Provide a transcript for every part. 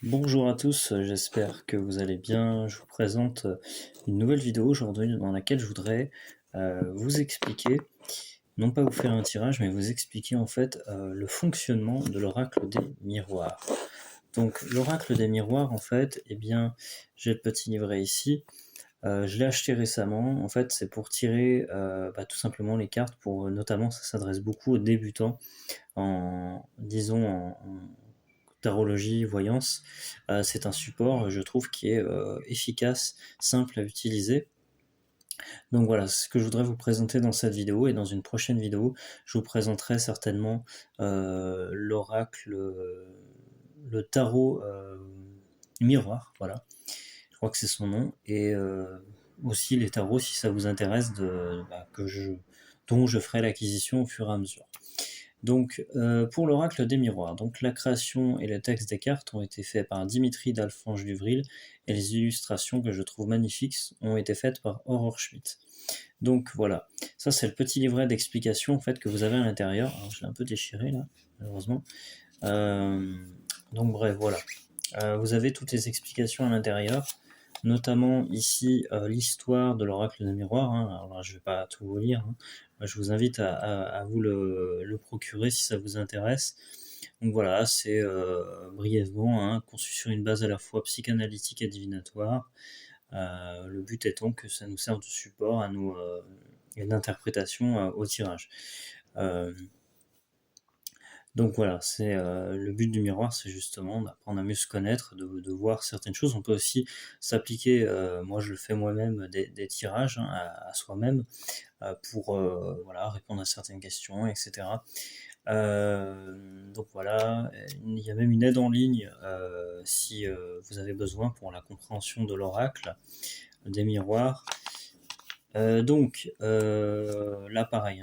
Bonjour à tous, j'espère que vous allez bien. Je vous présente une nouvelle vidéo aujourd'hui dans laquelle je voudrais vous expliquer, non pas vous faire un tirage, mais vous expliquer en fait le fonctionnement de l'oracle des miroirs. Donc l'oracle des miroirs en fait, eh bien j'ai le petit livret ici. Je l'ai acheté récemment, en fait c'est pour tirer tout simplement les cartes, pour notamment ça s'adresse beaucoup aux débutants en tarologie, voyance. C'est un support, je trouve, qui est efficace, simple à utiliser. Donc voilà, c'est ce que je voudrais vous présenter dans cette vidéo, et dans une prochaine vidéo, je vous présenterai certainement l'oracle, le tarot miroir, voilà, je crois que c'est son nom, et aussi les tarots si ça vous intéresse, dont je ferai l'acquisition au fur et à mesure. Donc, pour l'oracle des miroirs, donc la création et le texte des cartes ont été faits par Dimitri d'Alphonse-Duvril, et les illustrations, que je trouve magnifiques, ont été faites par Aurore Schmitt. Donc voilà, ça c'est le petit livret d'explication en fait que vous avez à l'intérieur. Alors je l'ai un peu déchiré là, malheureusement. Euh, donc bref, voilà. Vous avez toutes les explications à l'intérieur, notamment ici l'histoire de l'oracle des miroirs. Alors là, je ne vais pas tout vous lire. Je vous invite à vous le procurer si ça vous intéresse. Donc voilà, c'est brièvement conçu sur une base à la fois psychanalytique et divinatoire. Le but étant que ça nous serve de support à nous et d'interprétation au tirage. Donc voilà, c'est le but du miroir, c'est justement d'apprendre à mieux se connaître, de voir certaines choses. On peut aussi s'appliquer, moi je le fais moi-même, des tirages à soi-même pour voilà, répondre à certaines questions, etc. Donc voilà, il y a même une aide en ligne si vous avez besoin pour la compréhension de l'oracle, des miroirs. Là pareil,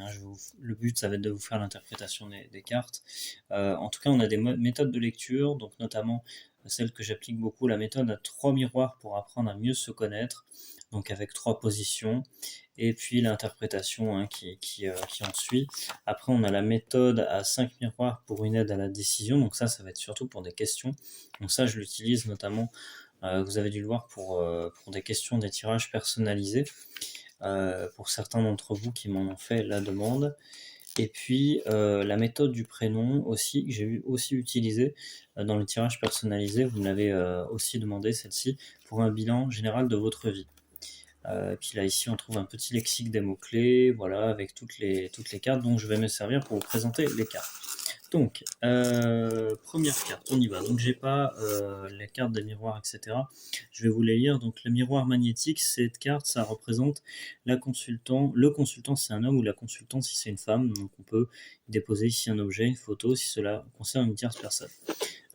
le but ça va être de vous faire l'interprétation des cartes. En tout cas, on a des méthodes de lecture, donc notamment celle que j'applique beaucoup, la méthode à 3 miroirs pour apprendre à mieux se connaître, donc avec 3 positions, et puis l'interprétation qui en suit. Après, on a la méthode à 5 miroirs pour une aide à la décision, donc ça va être surtout pour des questions. Donc ça, je l'utilise notamment, vous avez dû le voir, pour des questions, des tirages personnalisés. Pour certains d'entre vous qui m'en ont fait la demande. Et puis la méthode du prénom aussi, que j'ai aussi utilisée dans le tirage personnalisé, vous me l'avez aussi demandé, celle-ci, pour un bilan général de votre vie. Puis là ici on trouve un petit lexique des mots-clés, voilà, avec toutes les cartes, dont je vais me servir pour vous présenter les cartes. Donc, première carte, on y va. Donc j'ai pas les cartes des miroirs, etc. Je vais vous les lire. Donc le miroir magnétique, cette carte, ça représente le consultant c'est un homme, ou la consultante si c'est une femme. Donc on peut déposer ici un objet, une photo, si cela concerne une tierce personne.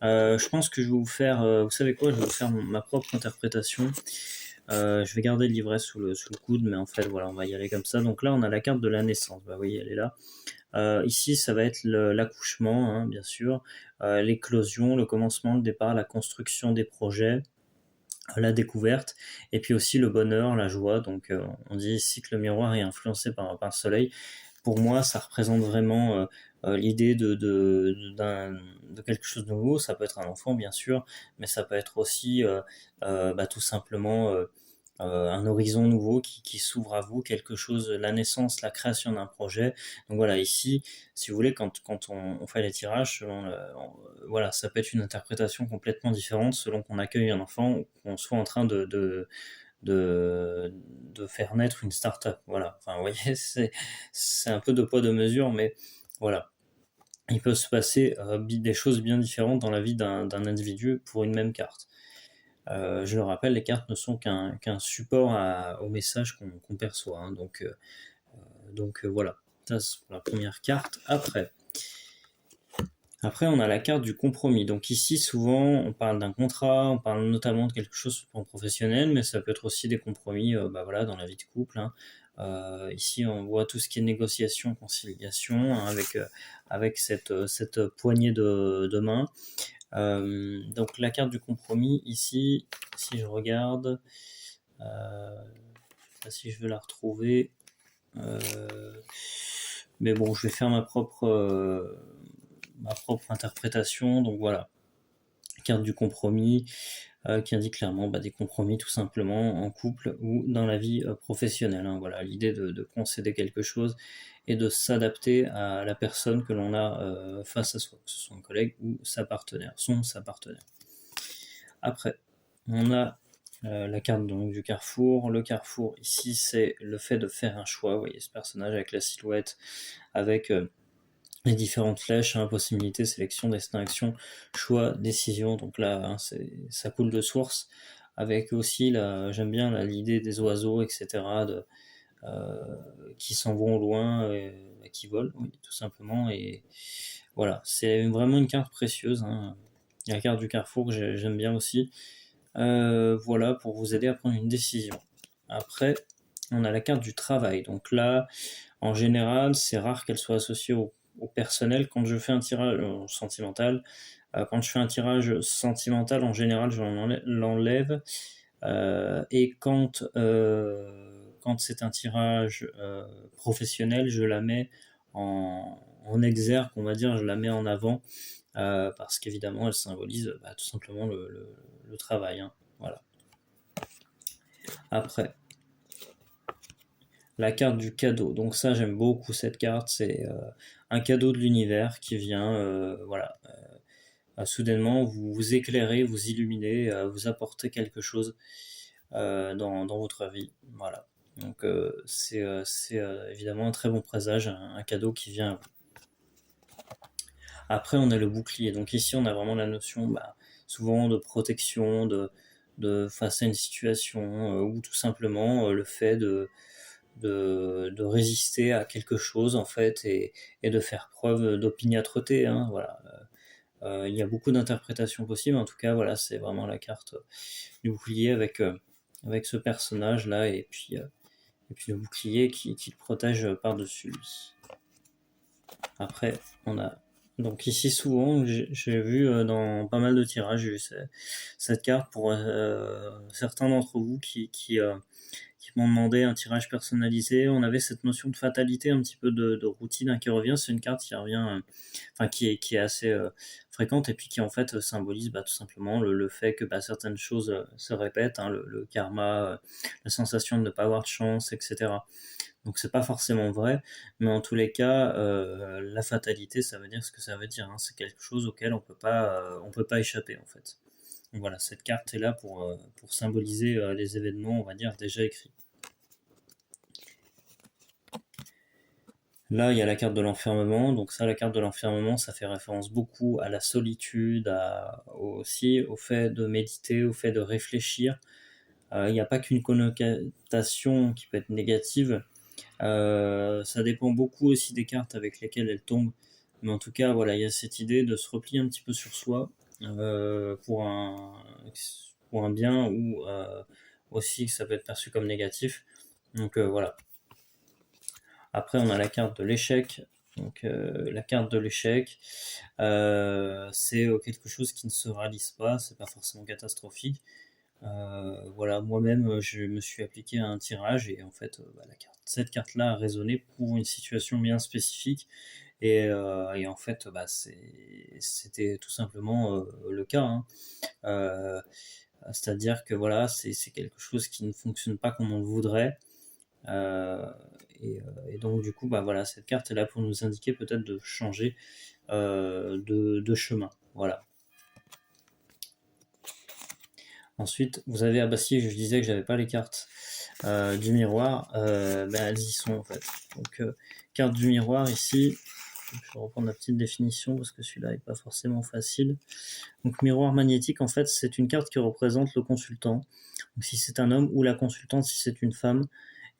Je pense que je vais vous faire, vous savez quoi, je vais vous faire ma propre interprétation. Je vais garder le livret sous le coude, mais en fait voilà, on va y aller comme ça. Donc là on a la carte de la naissance, bah oui, elle est là. Ici, ça va être l'accouchement, bien sûr, l'éclosion, le commencement, le départ, la construction des projets, la découverte, et puis aussi le bonheur, la joie. Donc, on dit ici que le miroir est influencé par le soleil. Pour moi, ça représente vraiment l'idée de quelque chose de nouveau. Ça peut être un enfant, bien sûr, mais ça peut être aussi tout simplement un horizon nouveau qui s'ouvre à vous, quelque chose, la naissance, la création d'un projet. Donc voilà, ici, si vous voulez, quand on fait les tirages, voilà, ça peut être une interprétation complètement différente selon qu'on accueille un enfant ou qu'on soit en train de faire naître une start-up. Voilà, enfin, vous voyez, c'est un peu de poids de mesure, mais voilà. Il peut se passer des choses bien différentes dans la vie d'un individu pour une même carte. Je le rappelle, les cartes ne sont qu'un support au message qu'on perçoit. Voilà, ça c'est pour la première carte. Après, on a la carte du compromis. Donc ici, souvent, on parle d'un contrat, on parle notamment de quelque chose pour professionnel, mais ça peut être aussi des compromis voilà, dans la vie de couple. Ici, on voit tout ce qui est négociation, conciliation, avec cette poignée de main. Donc la carte du compromis, ici, si je regarde, si je veux la retrouver, mais bon, je vais faire ma propre interprétation. Donc voilà, carte du compromis, qui indique clairement des compromis tout simplement en couple ou dans la vie professionnelle, hein. Voilà, l'idée de concéder quelque chose et de s'adapter à la personne que l'on a face à soi, que ce soit un collègue ou sa partenaire, sa partenaire. Après, on a la carte donc du carrefour. Le carrefour, ici, c'est le fait de faire un choix. Vous voyez ce personnage avec la silhouette, avec les différentes flèches, hein, possibilités, sélection, destin, action, choix, décision. Donc là, hein, ça coule de source. Avec aussi, j'aime bien l'idée des oiseaux, etc., qui s'en vont au loin, qui volent, oui, tout simplement. Et voilà, c'est vraiment une carte précieuse, hein. La carte du carrefour, j'aime bien aussi. Voilà, pour vous aider à prendre une décision. Après, on a la carte du travail. Donc là, en général, c'est rare qu'elle soit associée au personnel. Quand je fais un tirage sentimental, quand je fais un tirage sentimental, en général, je l'enlève. Et quand c'est un tirage professionnel, je la mets en exergue, on va dire, je la mets en avant, parce qu'évidemment, elle symbolise tout simplement le travail, hein. Voilà. Après, la carte du cadeau. Donc ça, j'aime beaucoup cette carte. C'est un cadeau de l'univers qui vient, voilà, soudainement vous éclairer, vous illuminer, vous apporter quelque chose dans votre vie. Voilà. Donc c'est évidemment un très bon présage, un cadeau qui vient à vous. Après, on a le bouclier. Donc ici, on a vraiment la notion souvent de protection, de face à une situation, ou tout simplement le fait de résister à quelque chose en fait, et de faire preuve d'opiniâtreté, hein, voilà. Il y a beaucoup d'interprétations possibles, en tout cas voilà, c'est vraiment la carte du bouclier avec ce personnage là, et puis le bouclier qui le protège par-dessus lui. Après, on a donc ici souvent, j'ai vu dans pas mal de tirages, j'ai vu cette carte pour certains d'entre vous qui m'ont demandé un tirage personnalisé. On avait cette notion de fatalité, un petit peu de routine, hein, qui revient. C'est une carte qui revient, qui est assez fréquente, et puis qui en fait symbolise tout simplement le fait que certaines choses se répètent, hein, le karma, la sensation de ne pas avoir de chance, etc. Donc c'est pas forcément vrai, mais en tous les cas, la fatalité, ça veut dire ce que ça veut dire, hein. C'est quelque chose auquel on peut pas échapper en fait. Donc voilà, cette carte est là pour symboliser les événements, on va dire, déjà écrits. Là, il y a la carte de l'enfermement. Donc ça, la carte de l'enfermement, ça fait référence beaucoup à la solitude, aussi au fait de méditer, au fait de réfléchir. Il n'y a pas qu'une connotation qui peut être négative. Ça dépend beaucoup aussi des cartes avec lesquelles elles tombent. Mais en tout cas, voilà, il y a cette idée de se replier un petit peu sur soi, pour un bien, ou aussi ça peut être perçu comme négatif. Donc voilà. Après, on a la carte de l'échec. Donc la carte de l'échec, c'est quelque chose qui ne se réalise pas, c'est pas forcément catastrophique. Voilà, moi-même, je me suis appliqué à un tirage, et en fait, cette carte-là a résonné pour une situation bien spécifique, et en fait, c'était tout simplement le cas, hein. C'est-à-dire que voilà, c'est quelque chose qui ne fonctionne pas comme on le voudrait, et donc du coup, voilà, cette carte est là pour nous indiquer peut-être de changer de chemin. Voilà. Ensuite, vous avez, si je disais que j'avais pas les cartes du miroir, elles y sont en fait. Donc, carte du miroir ici, je vais reprendre la petite définition parce que celui-là n'est pas forcément facile. Donc, miroir magnétique, en fait, c'est une carte qui représente le consultant. Donc, si c'est un homme, ou la consultante si c'est une femme.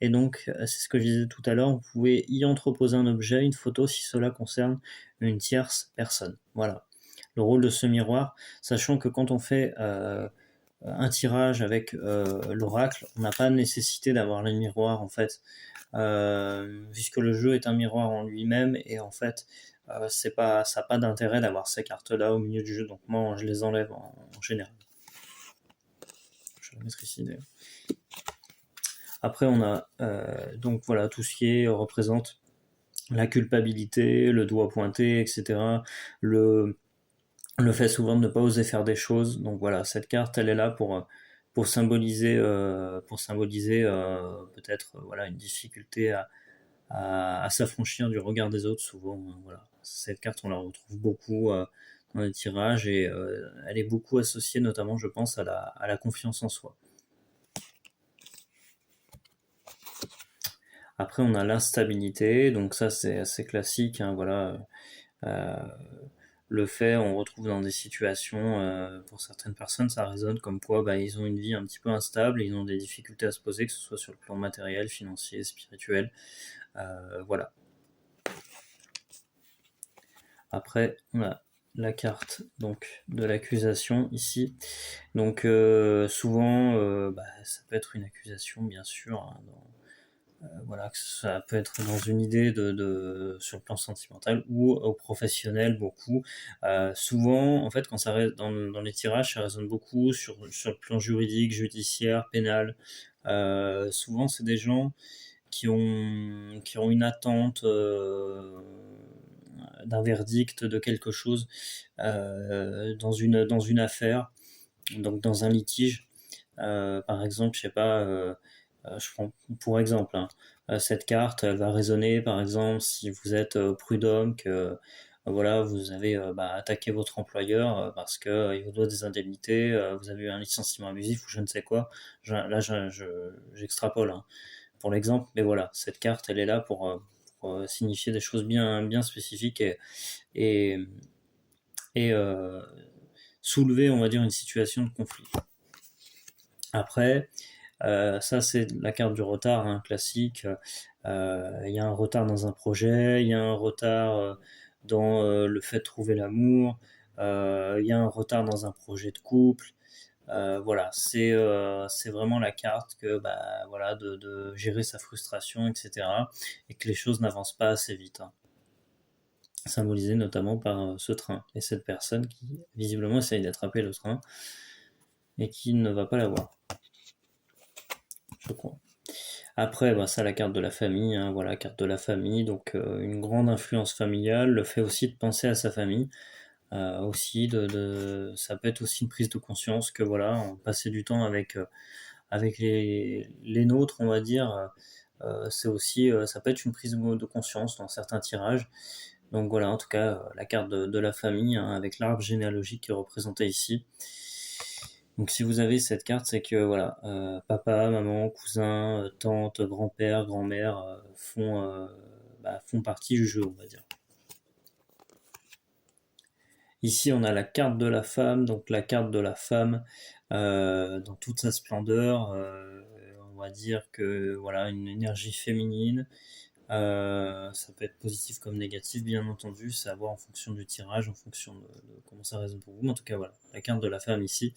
Et donc, c'est ce que je disais tout à l'heure, vous pouvez y entreposer un objet, une photo, si cela concerne une tierce personne. Voilà. Le rôle de ce miroir, sachant que quand on fait un tirage avec l'oracle, on n'a pas nécessité d'avoir le miroir en fait, puisque le jeu est un miroir en lui-même, et en fait ça n'a pas d'intérêt d'avoir ces cartes là au milieu du jeu, donc moi je les enlève en général. Je vais la mettre ici d'ailleurs. Après on a donc voilà, tout ce qui représente la culpabilité, le doigt pointé, etc., le fait souvent de ne pas oser faire des choses. Donc voilà, cette carte, elle est là pour symboliser peut-être voilà, une difficulté à s'affranchir du regard des autres souvent. Voilà. Cette carte, on la retrouve beaucoup dans les tirages et elle est beaucoup associée notamment, je pense, à la confiance en soi. Après, on a l'instabilité, donc ça c'est assez classique, hein, voilà. Euh, le fait, on retrouve dans des situations, pour certaines personnes, ça résonne comme quoi bah, ils ont une vie un petit peu instable, et ils ont des difficultés à se poser, que ce soit sur le plan matériel, financier, spirituel. Voilà. Après, on a la carte donc de l'accusation ici. Donc souvent, bah, ça peut être une accusation, bien sûr, hein, voilà, que ça peut être dans une idée sur le plan sentimental ou au professionnel beaucoup. Souvent, en fait, quand ça dans les tirages, ça résonne beaucoup sur le plan juridique, judiciaire, pénal. Souvent, c'est des gens qui ont une attente d'un verdict de quelque chose dans une affaire, donc dans un litige. Par exemple, je sais pas, je prends pour exemple, hein, cette carte, elle va résonner, par exemple, si vous êtes prud'homme, que voilà, vous avez bah, attaqué votre employeur parce que il vous doit des indemnités, vous avez eu un licenciement abusif ou je ne sais quoi. Là, j'extrapole hein, pour l'exemple, mais voilà, cette carte, elle est là pour signifier des choses bien spécifiques et, et soulever, on va dire, une situation de conflit. Après, ça, c'est la carte du retard, hein, classique. Il y a un retard dans un projet, il y a un retard dans le fait de trouver l'amour, il y a un retard dans un projet de couple. Voilà, c'est vraiment la carte que, bah, voilà, de gérer sa frustration, etc. Et que les choses n'avancent pas assez vite, hein. Symbolisé notamment par ce train et cette personne qui visiblement essaye d'attraper le train et qui ne va pas l'avoir, je crois. Après, bah, ça, la carte de la famille, hein, voilà, carte de la famille, donc une grande influence familiale, le fait aussi de penser à sa famille, aussi ça peut être aussi une prise de conscience que voilà, on passait du temps avec les nôtres, on va dire, c'est aussi, ça peut être une prise de conscience dans certains tirages. Donc voilà, en tout cas, la carte de la famille, hein, avec l'arbre généalogique qui est représenté ici. Donc si vous avez cette carte, c'est que voilà, papa, maman, cousin, tante, grand-père, grand-mère font partie du jeu, on va dire. Ici, on a la carte de la femme, donc la carte de la femme dans toute sa splendeur. On va dire que voilà, une énergie féminine. Ça peut être positif comme négatif, bien entendu, c'est à voir en fonction du tirage, en fonction de comment ça résonne pour vous. Mais en tout cas, voilà, la carte de la femme ici.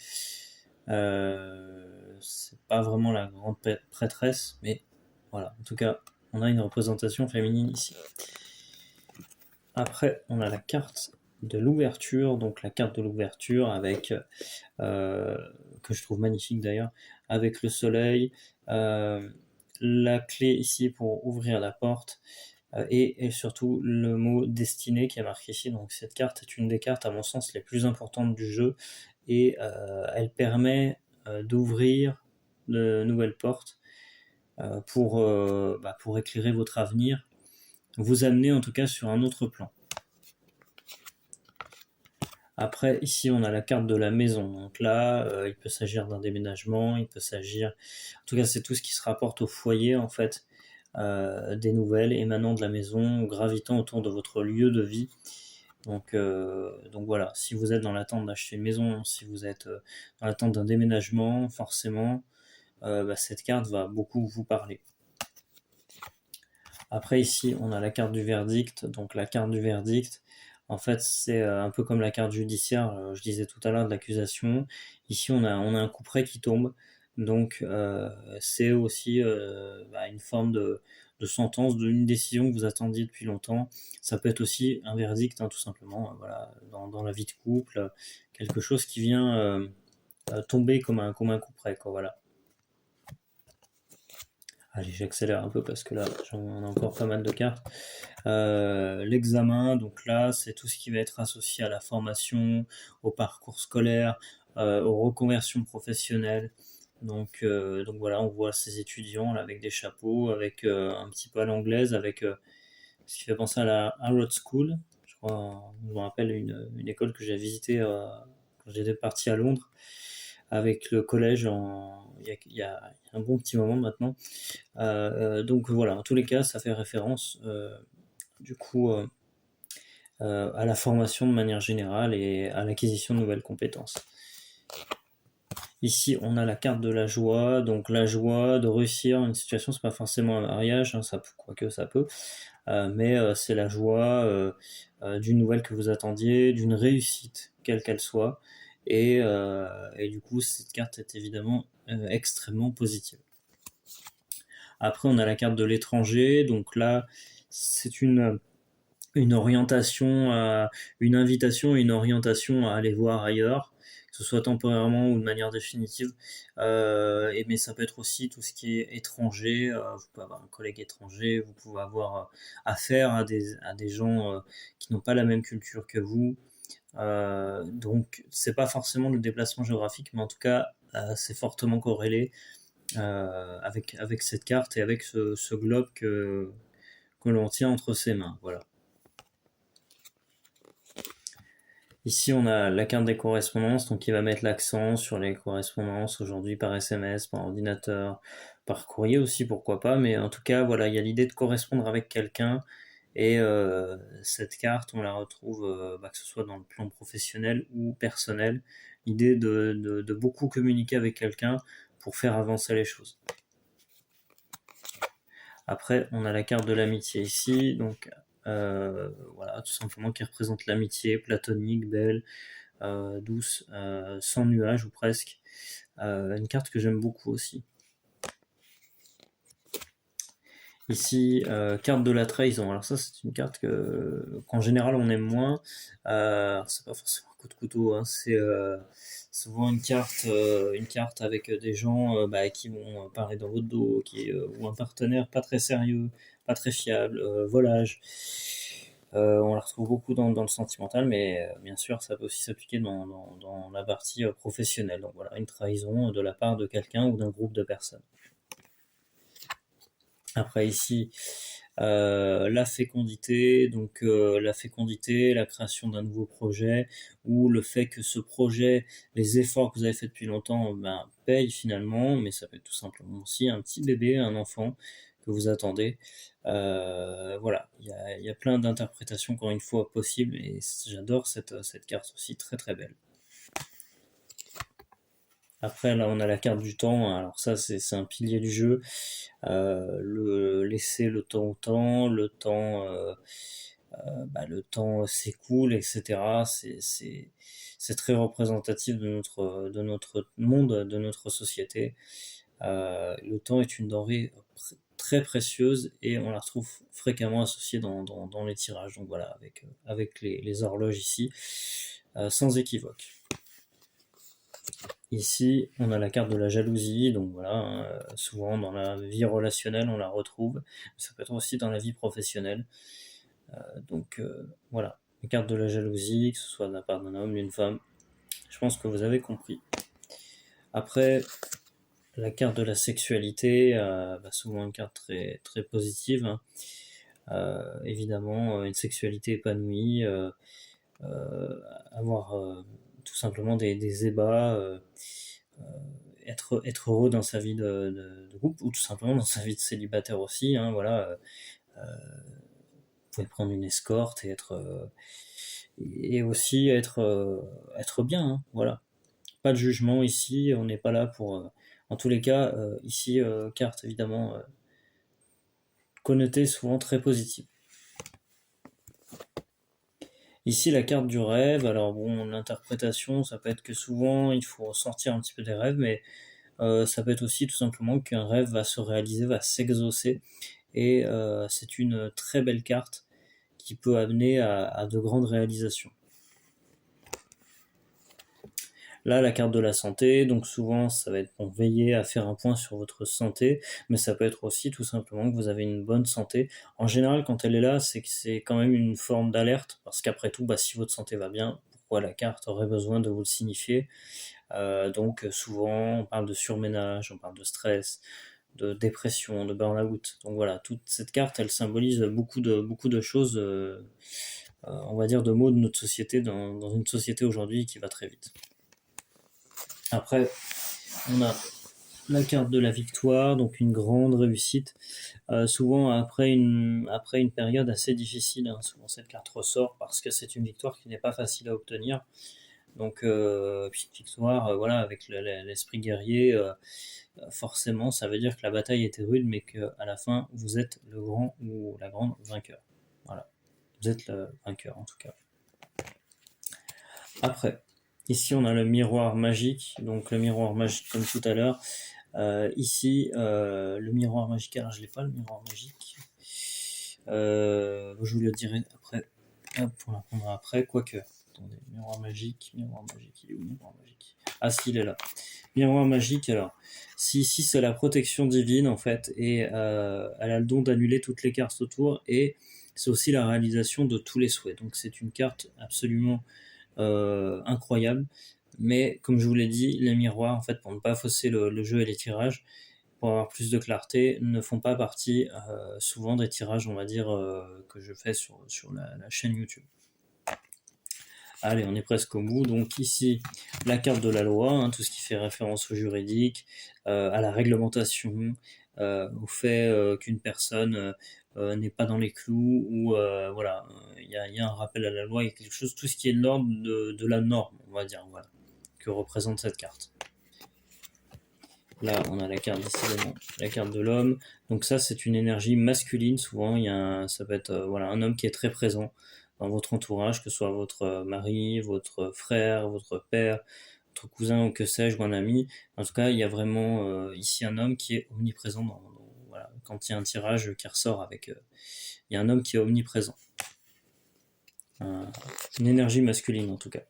C'est pas vraiment la grande prêtresse, mais voilà, en tout cas, on a une représentation féminine ici. Après, on a la carte de l'ouverture, donc la carte de l'ouverture avec, que je trouve magnifique d'ailleurs, avec le soleil, la clé ici pour ouvrir la porte, et surtout le mot destiné qui est marqué ici. Donc cette carte est une des cartes à mon sens les plus importantes du jeu et elle permet d'ouvrir de nouvelles portes pour éclairer votre avenir, vous amener en tout cas sur un autre plan. Après, ici, on a la carte de la maison. Donc là, il peut s'agir d'un déménagement, il peut s'agir... En tout cas, c'est tout ce qui se rapporte au foyer, en fait, des nouvelles émanant de la maison, gravitant autour de votre lieu de vie. Donc voilà, si vous êtes dans l'attente d'acheter une maison, si vous êtes dans l'attente d'un déménagement, forcément, cette carte va beaucoup vous parler. Après ici, on a la carte du verdict. Donc la carte du verdict, en fait, c'est un peu comme la carte judiciaire, je disais tout à l'heure, de l'accusation. Ici, on a un couperet qui tombe. Donc c'est aussi une forme de sentence, d'une décision que vous attendiez depuis longtemps. Ça peut être aussi un verdict, hein, tout simplement, voilà, dans la vie de couple, quelque chose qui vient tomber comme un couperet, quoi, voilà. Allez, j'accélère un peu parce que là, j'en ai encore pas mal de cartes. L'examen, donc là, c'est tout ce qui va être associé à la formation, au parcours scolaire, aux reconversions professionnelles. Donc voilà, on voit ces étudiants là, avec des chapeaux, avec un petit peu à l'anglaise, avec ce qui fait penser à la Harrods School. Je me rappelle une école que j'ai visitée quand j'étais parti à Londres avec le collège il y a un bon petit moment maintenant. Donc voilà, en tous les cas, ça fait référence du coup à la formation de manière générale et à l'acquisition de nouvelles compétences. Ici, on a la carte de la joie, donc la joie de réussir une situation, c'est pas forcément un mariage, hein, quoique ça peut, mais c'est la joie d'une nouvelle que vous attendiez, d'une réussite, quelle qu'elle soit, et du coup, cette carte est évidemment extrêmement positive. Après, on a la carte de l'étranger, donc là, c'est une orientation, une invitation, une orientation à aller voir ailleurs, que ce soit temporairement ou de manière définitive. Mais ça peut être aussi tout ce qui est étranger. Vous pouvez avoir un collègue étranger, vous pouvez avoir affaire à des gens qui n'ont pas la même culture que vous. Donc, c'est pas forcément le déplacement géographique, mais en tout cas, c'est fortement corrélé avec cette carte et avec ce globe que l'on tient entre ses mains. Voilà. Ici, on a la carte des correspondances, donc qui va mettre l'accent sur les correspondances aujourd'hui par SMS, par ordinateur, par courrier aussi, pourquoi pas. Mais en tout cas, voilà, il y a l'idée de correspondre avec quelqu'un. Et cette carte, on la retrouve, que ce soit dans le plan professionnel ou personnel. L'idée de beaucoup communiquer avec quelqu'un pour faire avancer les choses. Après, on a la carte de l'amitié ici, donc voilà, tout simplement qui représente l'amitié platonique, belle, douce, sans nuages ou presque. Une carte que j'aime beaucoup aussi. Ici, carte de la trahison. Alors ça, c'est une carte qu'en général on aime moins. C'est pas forcément un coup de couteau, hein, c'est souvent une carte avec des gens qui vont parler dans votre dos, ou un partenaire pas très sérieux, pas très fiable, volage. On la retrouve beaucoup dans le sentimental, mais bien sûr, ça peut aussi s'appliquer dans la partie professionnelle. Donc voilà, une trahison de la part de quelqu'un ou d'un groupe de personnes. Après ici, la fécondité, donc la fécondité, la création d'un nouveau projet, ou le fait que ce projet, les efforts que vous avez fait depuis longtemps, payent finalement, mais ça peut être tout simplement aussi un petit bébé, un enfant que vous attendez. Voilà, il y a plein d'interprétations encore une fois possibles, et j'adore cette carte aussi, très très belle. Après, là, on a la carte du temps. Alors ça, c'est un pilier du jeu. Laisser le temps au temps, le temps s'écoule, etc. C'est très représentatif de notre monde, de notre société. Le temps est une denrée très précieuse et on la retrouve fréquemment associée dans les tirages. Donc voilà, avec les horloges ici, sans équivoque. Ici, on a la carte de la jalousie, donc voilà, hein, souvent dans la vie relationnelle, on la retrouve. Ça peut être aussi dans la vie professionnelle. Voilà, la carte de la jalousie, que ce soit de la part d'un homme, d'une femme. Je pense que vous avez compris. Après, la carte de la sexualité, souvent une carte très, très positive, hein. Évidemment, une sexualité épanouie, avoir tout simplement des ébats, être heureux dans sa vie de couple ou tout simplement dans sa vie de célibataire aussi, hein, voilà. Vous pouvez prendre une escorte et aussi être bien, hein, voilà. Pas de jugement ici, on n'est pas là pour en tous les cas ici carte évidemment connotée souvent très positive. Ici, la carte du rêve, alors bon, l'interprétation, ça peut être que souvent, il faut sortir un petit peu des rêves, mais ça peut être aussi tout simplement qu'un rêve va se réaliser, va s'exaucer, et c'est une très belle carte qui peut amener à de grandes réalisations. Là, la carte de la santé, donc souvent, ça va être pour veiller à faire un point sur votre santé, mais ça peut être aussi tout simplement que vous avez une bonne santé. En général, quand elle est là, c'est que c'est quand même une forme d'alerte, parce qu'après tout, bah, si votre santé va bien, pourquoi la carte aurait besoin de vous le signifier? Donc souvent, on parle de surménage, on parle de stress, de dépression, de burn-out. Donc voilà, toute cette carte, elle symbolise beaucoup de choses, on va dire de mots de notre société, dans une société aujourd'hui qui va très vite. Après, on a la carte de la victoire, donc une grande réussite. Souvent après une période assez difficile, hein, souvent cette carte ressort parce que c'est une victoire qui n'est pas facile à obtenir. Donc, puis une victoire, voilà, avec l'esprit guerrier, forcément, ça veut dire que la bataille était rude, mais qu'à la fin, vous êtes le grand ou la grande vainqueur. Voilà, vous êtes le vainqueur en tout cas. Après, ici on a le miroir magique, donc le miroir magique comme tout à l'heure. Ici, le miroir magique, alors je l'ai pas le miroir magique. Je vous le dirai après. Hop, on l'apprendra après, quoique. Attendez, miroir magique, il est où le miroir magique? Ah si, il est là. Miroir magique, alors. Si ici c'est la protection divine en fait, et elle a le don d'annuler toutes les cartes autour, et c'est aussi la réalisation de tous les souhaits. Donc c'est une carte absolument incroyable. Mais comme je vous l'ai dit, les miroirs, en fait, pour ne pas fausser le jeu et les tirages, pour avoir plus de clarté, ne font pas partie souvent des tirages, on va dire, que je fais sur la chaîne YouTube. Allez, on est presque au bout. Donc ici, la carte de la loi, hein, tout ce qui fait référence au juridique, à la réglementation, au fait qu'une personne n'est pas dans les clous, ou voilà, il y a un rappel à la loi, il y a quelque chose, tout ce qui est de l'ordre de la norme, on va dire, voilà, que représente cette carte. Là, on a la carte décidément, la carte de l'homme. Donc ça, c'est une énergie masculine. Souvent, ça peut être voilà, un homme qui est très présent dans votre entourage, que ce soit votre mari, votre frère, votre père, votre cousin ou que sais-je, ou un ami. En tout cas, il y a vraiment ici un homme qui est omniprésent. Voilà, quand il y a un tirage qui ressort avec... il y a un homme qui est omniprésent. Une énergie masculine en tout cas.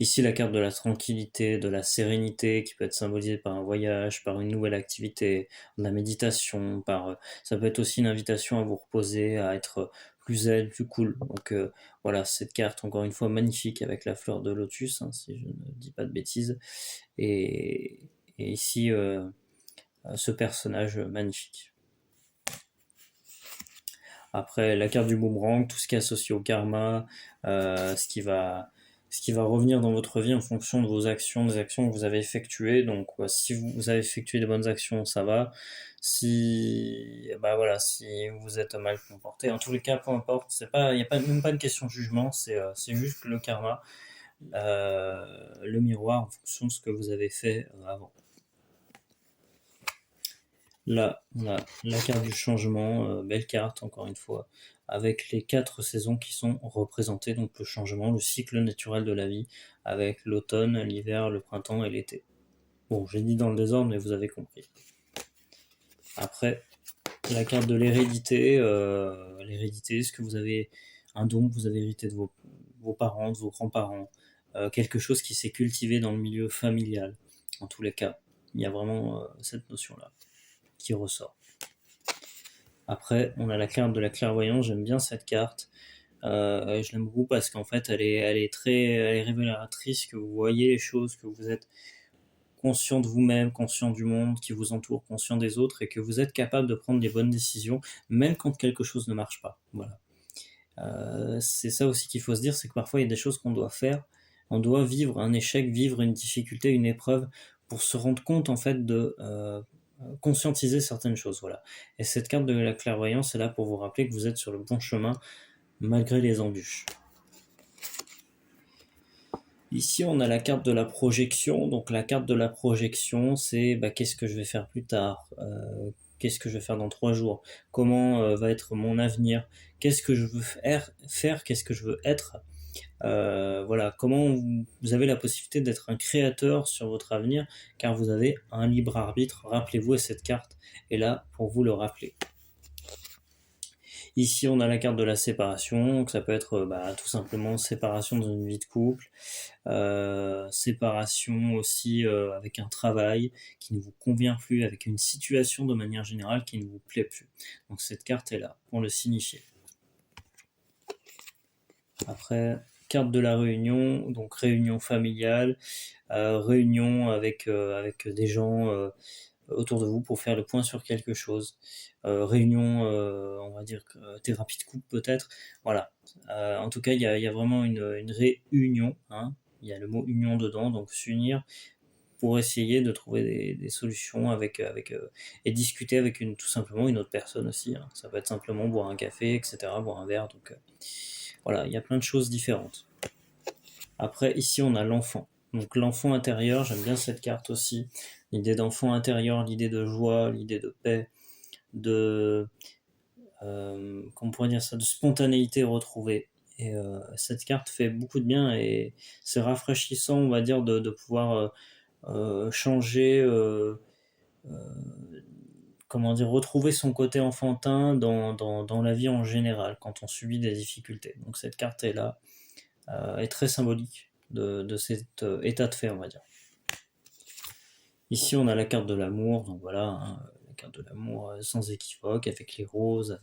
Ici la carte de la tranquillité, de la sérénité qui peut être symbolisée par un voyage, par une nouvelle activité, de la méditation, ça peut être aussi une invitation à vous reposer, à être plus zen, plus cool. Donc voilà, cette carte encore une fois magnifique avec la fleur de lotus, hein, si je ne dis pas de bêtises. Et ici ce personnage magnifique. Après, la carte du boomerang, tout ce qui est associé au karma, ce qui va revenir dans votre vie en fonction de vos actions, des actions que vous avez effectuées. Donc, si vous avez effectué des bonnes actions, ça va. Si, bah voilà, si vous êtes mal comporté, en tous les cas, peu importe. Il n'y a même pas une question de jugement. C'est juste le karma, le miroir en fonction de ce que vous avez fait avant. Là, on a la carte du changement, belle carte encore une fois, avec les 4 saisons qui sont représentées, donc le changement, le cycle naturel de la vie, avec l'automne, l'hiver, le printemps et l'été. Bon, j'ai dit dans le désordre, mais vous avez compris. Après, la carte de l'hérédité, est-ce que vous avez un don que vous avez hérité de vos parents, de vos grands-parents, quelque chose qui s'est cultivé dans le milieu familial, en tous les cas. Il y a vraiment cette notion-là qui ressort. Après, on a la carte de la clairvoyance. J'aime bien cette carte. Je l'aime beaucoup parce qu'en fait, elle est révélatrice, que vous voyez les choses, que vous êtes conscient de vous-même, conscient du monde qui vous entoure, conscient des autres, et que vous êtes capable de prendre les bonnes décisions, même quand quelque chose ne marche pas. Voilà. C'est ça aussi qu'il faut se dire, c'est que parfois il y a des choses qu'on doit faire. On doit vivre un échec, vivre une difficulté, une épreuve, pour se rendre compte en fait de conscientiser certaines choses. Voilà. Et cette carte de la clairvoyance est là pour vous rappeler que vous êtes sur le bon chemin malgré les embûches. Ici, on a la carte de la projection. Donc la carte de la projection, c'est qu'est-ce que je vais faire plus tard, qu'est-ce que je vais faire dans 3 jours, comment va être mon avenir, qu'est-ce que je veux faire, qu'est-ce que je veux être. Voilà, comment vous avez la possibilité d'être un créateur sur votre avenir, car vous avez un libre arbitre. Rappelez-vous, et cette carte est là pour vous le rappeler. Ici, on a la carte de la séparation, donc ça peut être tout simplement séparation dans une vie de couple, séparation aussi avec un travail qui ne vous convient plus, avec une situation de manière générale qui ne vous plaît plus. Donc cette carte est là pour le signifier. Après, carte de la réunion, donc réunion familiale, réunion avec des gens autour de vous pour faire le point sur quelque chose. Réunion, on va dire thérapie de couple peut-être. Voilà. En tout cas, il y a vraiment une réunion. Hein. Il y a le mot union dedans, donc s'unir pour essayer de trouver des solutions et discuter avec tout simplement une autre personne aussi. Hein. Ça peut être simplement boire un café, etc., boire un verre. Donc voilà, il y a plein de choses différentes. Après, ici, on a l'enfant. Donc l'enfant intérieur, j'aime bien cette carte aussi. L'idée d'enfant intérieur, l'idée de joie, l'idée de paix, de comment on pourrait dire ça, de spontanéité retrouvée. Et cette carte fait beaucoup de bien et c'est rafraîchissant, on va dire, de pouvoir changer, comment dire, retrouver son côté enfantin dans la vie en général quand on subit des difficultés. Donc cette carte est là, est très symbolique de cet état de fait, on va dire. Ici, on a la carte de l'amour, donc voilà, hein, la carte de l'amour sans équivoque, avec les roses,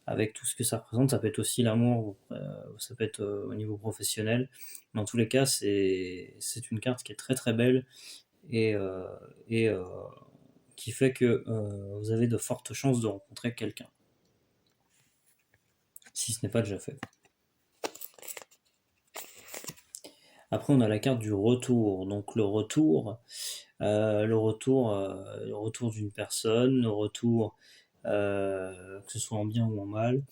avec tout ce que ça représente. Ça peut être aussi l'amour, ça peut être au niveau professionnel. Mais en tous les cas, c'est une carte qui est très très belle et, qui fait que vous avez de fortes chances de rencontrer quelqu'un. Si ce n'est pas déjà fait. Après, on a la carte du retour. Donc le retour d'une personne, le retour, que ce soit en bien ou en mal,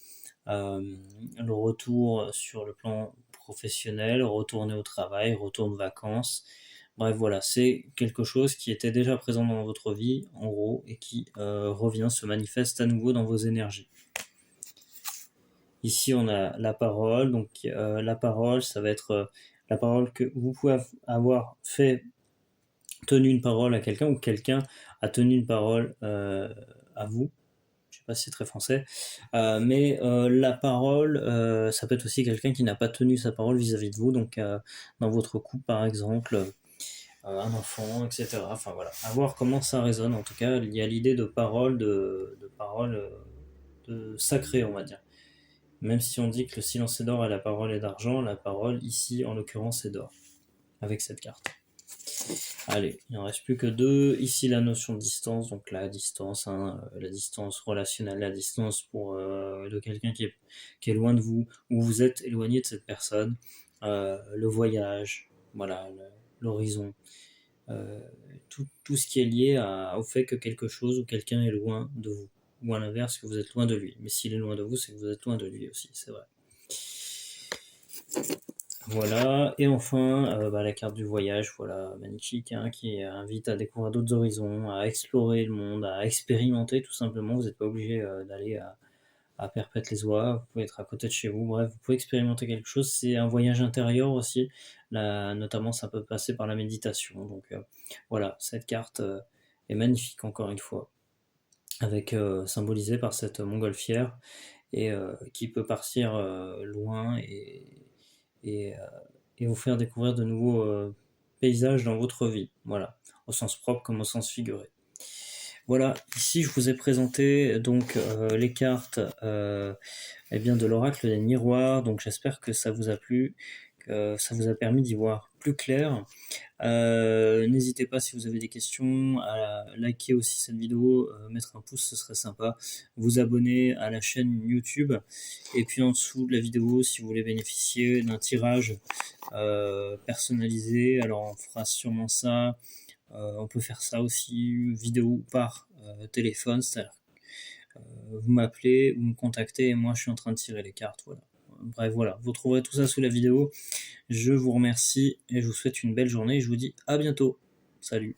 le retour sur le plan professionnel, retourner au travail, retour de vacances. Bref, voilà, c'est quelque chose qui était déjà présent dans votre vie, en gros, et qui revient, se manifeste à nouveau dans vos énergies. Ici, on a la parole. Donc, la parole, ça va être la parole que vous pouvez avoir tenu une parole à quelqu'un ou quelqu'un a tenu une parole à vous. Je sais pas si c'est très français, mais la parole, ça peut être aussi quelqu'un qui n'a pas tenu sa parole vis-à-vis de vous, donc dans votre couple par exemple, un enfant, etc. Enfin voilà, à voir comment ça résonne. En tout cas, il y a l'idée de parole, de parole de sacrée, on va dire. Même si on dit que le silence est d'or et la parole est d'argent, la parole ici en l'occurrence est d'or, avec cette carte. Allez, il n'en reste plus que deux. Ici, la notion de distance, donc la distance, hein, la distance relationnelle, la distance de quelqu'un qui est loin de vous, ou vous êtes éloigné de cette personne, le voyage, voilà, l'horizon, tout ce qui est lié au fait que quelque chose ou quelqu'un est loin de vous, ou à l'inverse, que vous êtes loin de lui. Mais s'il est loin de vous, c'est que vous êtes loin de lui aussi, c'est vrai. Voilà, et enfin la carte du voyage, voilà, magnifique, hein, qui invite à découvrir d'autres horizons, à explorer le monde, à expérimenter tout simplement. Vous n'êtes pas obligé d'aller à Perpète-les-Oies, vous pouvez être à côté de chez vous, bref, vous pouvez expérimenter quelque chose. C'est un voyage intérieur aussi, là, notamment ça peut passer par la méditation. Donc voilà, cette carte est magnifique encore une fois, avec symbolisée par cette montgolfière et qui peut partir loin et, vous faire découvrir de nouveaux paysages dans votre vie, voilà, au sens propre comme au sens figuré. Voilà, ici je vous ai présenté donc les cartes de l'oracle des miroirs, donc j'espère que ça vous a plu, que ça vous a permis d'y voir plus clair. N'hésitez pas si vous avez des questions à liker aussi cette vidéo, mettre un pouce, ce serait sympa, vous abonner à la chaîne YouTube, et puis en dessous de la vidéo, si vous voulez bénéficier d'un tirage personnalisé, alors on fera sûrement ça, on peut faire ça aussi vidéo par téléphone, c'est-à-dire vous m'appelez, vous me contactez et moi je suis en train de tirer les cartes, voilà. Bref, voilà, vous trouverez tout ça sous la vidéo. Je vous remercie et je vous souhaite une belle journée et je vous dis à bientôt. Salut.